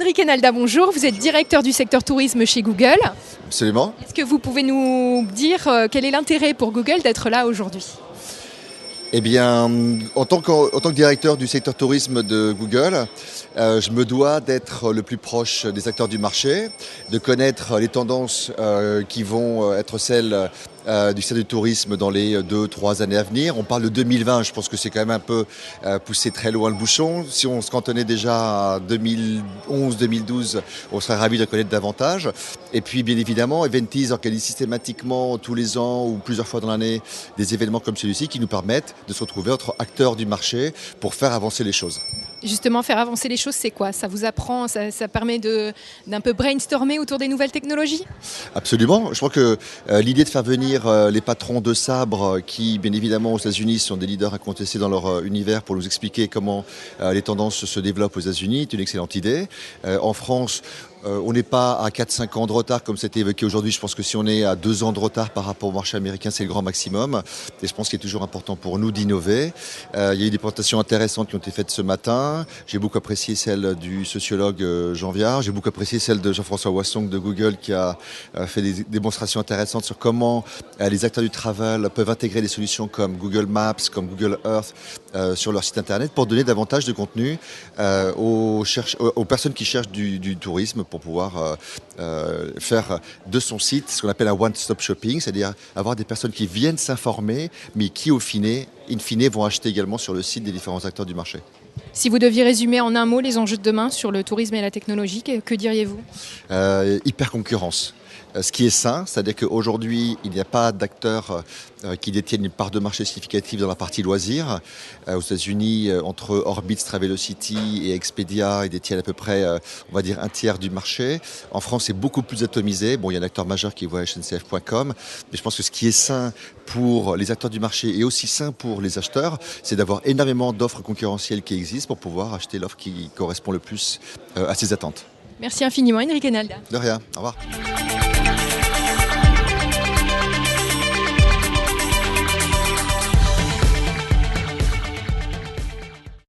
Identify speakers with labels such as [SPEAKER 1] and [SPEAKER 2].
[SPEAKER 1] Enrique Nalda, bonjour. Vous êtes directeur du secteur tourisme chez Google.
[SPEAKER 2] Absolument.
[SPEAKER 1] Est-ce que vous pouvez nous dire quel est l'intérêt pour Google d'être là aujourd'hui ?
[SPEAKER 2] Eh bien, en tant que directeur du secteur tourisme de Google, je me dois d'être le plus proche des acteurs du marché, de connaître les tendances qui vont être celles du secteur du tourisme dans les 2-3 années à venir. On parle de 2020, je pense que c'est quand même un peu poussé très loin le bouchon. Si on se cantonnait déjà à 2011-2012, on serait ravis de connaître davantage. Et puis, bien évidemment, Eventis organise systématiquement tous les ans ou plusieurs fois dans l'année des événements comme celui-ci qui nous permettent de se retrouver entre acteurs du marché pour faire avancer les choses.
[SPEAKER 1] Justement, faire avancer les choses, c'est quoi ? Ça vous apprend, ça permet d'un peu brainstormer autour des nouvelles technologies ?
[SPEAKER 2] Absolument. Je crois que l'idée de faire venir les patrons de sabre qui, bien évidemment, aux États-Unis sont des leaders incontestés dans leur univers pour nous expliquer comment les tendances se développent aux États-Unis est une excellente idée. En France, on n'est pas à 4-5 ans de retard comme c'était évoqué aujourd'hui. Je pense que si on est à 2 ans de retard par rapport au marché américain, c'est le grand maximum. Et je pense qu'il est toujours important pour nous d'innover. Il y a eu des présentations intéressantes qui ont été faites ce matin. J'ai beaucoup apprécié celle du sociologue Jean Viard. J'ai beaucoup apprécié celle de Jean-François Wassong de Google qui a fait des démonstrations intéressantes sur comment les acteurs du travel peuvent intégrer des solutions comme Google Maps, comme Google Earth sur leur site internet pour donner davantage de contenu aux personnes qui cherchent du tourisme pour pouvoir faire de son site ce qu'on appelle un one-stop shopping, c'est-à-dire avoir des personnes qui viennent s'informer, mais qui in fine vont acheter également sur le site des différents acteurs du marché.
[SPEAKER 1] Si vous deviez résumer en un mot les enjeux de demain sur le tourisme et la technologie, que diriez-vous ?
[SPEAKER 2] Hyper concurrence. Ce qui est sain, c'est-à-dire qu'aujourd'hui, il n'y a pas d'acteurs qui détiennent une part de marché significative dans la partie loisirs. Aux États-Unis, entre Orbitz, Travelocity et Expedia, ils détiennent à peu près, on va dire, un tiers du marché. En France, c'est beaucoup plus atomisé. Bon, il y a un acteur majeur qui est SNCF.com, mais je pense que ce qui est sain pour les acteurs du marché et aussi sain pour les acheteurs, c'est d'avoir énormément d'offres concurrentielles qui existent pour pouvoir acheter l'offre qui correspond le plus à ses attentes.
[SPEAKER 1] Merci infiniment, Enrique Nalda.
[SPEAKER 2] De rien, au revoir.